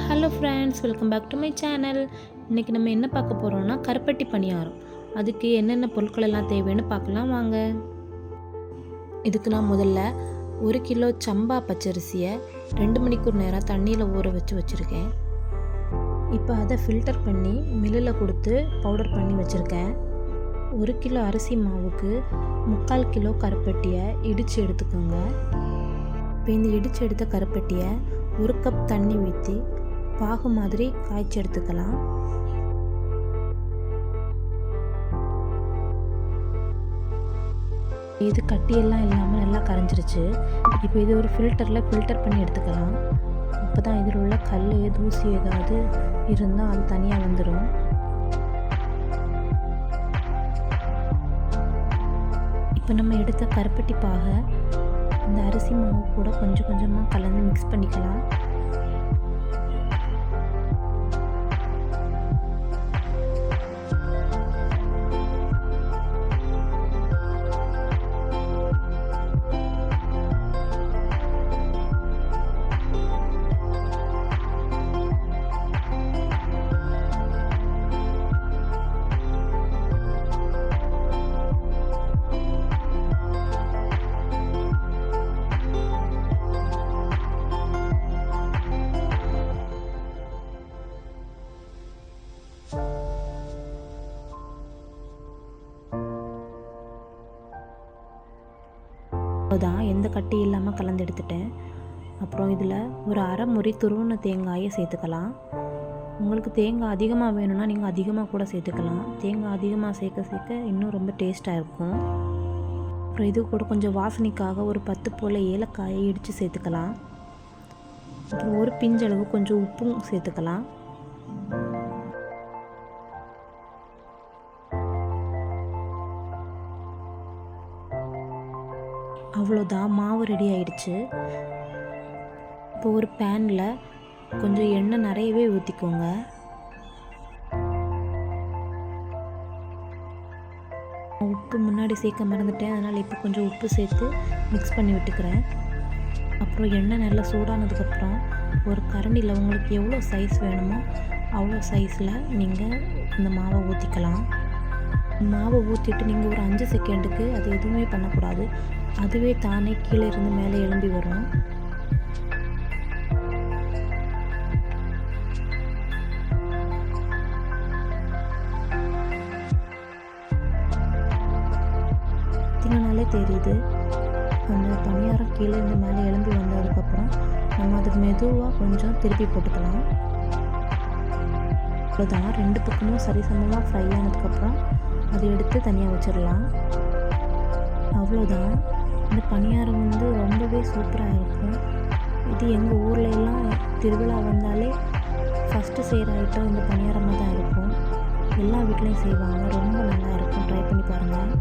Hello friends, welcome back to my channel. இன்றைக்கி நம்ம என்ன பார்க்க போகிறோம்னா கருப்பட்டி பணியாரம். அதுக்கு என்னென்ன பொருட்கள் எல்லாம் தேவைன்னு பார்க்கலாம் வாங்க. இதுக்கு நான் முதல்ல 1 கிலோ சம்பா பச்சரிசியை 2 மணிக்கூர் நேரம் தண்ணியில் ஊற வச்சுருக்கேன். இப்போ அதை ஃபில்டர் பண்ணி மில்லில் கொடுத்து பவுடர் பண்ணி வச்சுருக்கேன். 1 கிலோ அரிசி மாவுக்கு 3/4 கிலோ கருப்பட்டியை இடித்து எடுத்துக்கோங்க. இப்போ இந்த இடித்து எடுத்த கருப்பட்டியை 1 கப் தண்ணி ஊற்றி பாகு மாதிரி காய்ச்சி எடுத்துக்கலாம். இது கட்டியெல்லாம் இல்லாமல் நல்லா கரைஞ்சிருச்சு. இப்போ இது ஒரு ஃபில்டரில் ஃபில்டர் பண்ணி எடுத்துக்கலாம். அப்போ தான் இதில் உள்ள கல் தூசி ஏதாவது இருந்தால் அது தனியாக வந்துடும். இப்போ நம்ம எடுத்த கருப்பட்டி பாகை இந்த அரிசி மாவு கூட கொஞ்சம் கொஞ்சமாக கலந்து மிக்ஸ் பண்ணிக்கலாம். தான் எந்த கட்டி இல்லாமல் கலந்து எடுத்துட்டேன். அப்புறம் இதில் ஒரு அரை முறி துருவின தேங்காயை சேர்த்துக்கலாம். உங்களுக்கு தேங்காய் அதிகமாக வேணும்னா நீங்கள் அதிகமாக கூட சேர்த்துக்கலாம். தேங்காய் அதிகமாக சேர்க்க இன்னும் ரொம்ப டேஸ்ட்டாக இருக்கும். அப்புறம் இது கூட கொஞ்சம் வாசனைக்காக ஒரு 10 போல் ஏலக்காயை இடித்து சேர்த்துக்கலாம். அப்புறம் ஒரு பிஞ்சளவு கொஞ்சம் உப்பும் சேர்த்துக்கலாம். அவ்வளோதான், மாவு ரெடி ஆயிடுச்சு. இப்போ ஒரு பேனில் கொஞ்சம் எண்ணெய் நிறையவே ஊற்றிக்கோங்க. உப்பு முன்னாடி சேர்க்க மறந்துட்டேன், அதனால் இப்போ கொஞ்சம் உப்பு சேர்த்து மிக்ஸ் பண்ணி விட்டுக்கிறேன். அப்புறம் எண்ணெய் நல்லா சூடானதுக்கப்புறம் ஒரு கரண்டியில் உங்களுக்கு எவ்வளோ சைஸ் வேணுமோ அவ்வளோ சைஸில் நீங்கள் இந்த மாவை ஊற்றிக்கலாம். மாவை ஊற்றிட்டு நீங்கள் ஒரு 5 செகண்டுக்கு அது எதுவுமே பண்ணக்கூடாது. அதுவே தானே கீழே இருந்து மேலே எழும்பி வரும். பார்த்தீங்கனாலே தெரியுது, அந்த பணியாரம் கீழே இருந்து மேலே எழும்பி வந்ததுக்கப்புறம் நம்ம அதை மெதுவாக கொஞ்சம் திருப்பி போட்டுக்கலாம். அவ்வளோதான், 2 பக்கமும் சரிசமமாக ஃப்ரை ஆனதுக்கப்புறம் அதை எடுத்து தனியாக வச்சிடலாம். அவ்வளோதான், இந்த பணியாரம் ரொம்பவே சூப்பராக இருக்கும். இது எங்கள் ஊரில் எல்லாம் திருவிழா வந்தாலே ஃபஸ்ட்டு செய்கிற ஐட்டம் இந்த பணியாரமாக தான் இருக்கும். எல்லா வீட்லேயும் செய்வாங்க, ரொம்ப நல்லா இருக்கும். ட்ரை பண்ணி பாருங்கள்.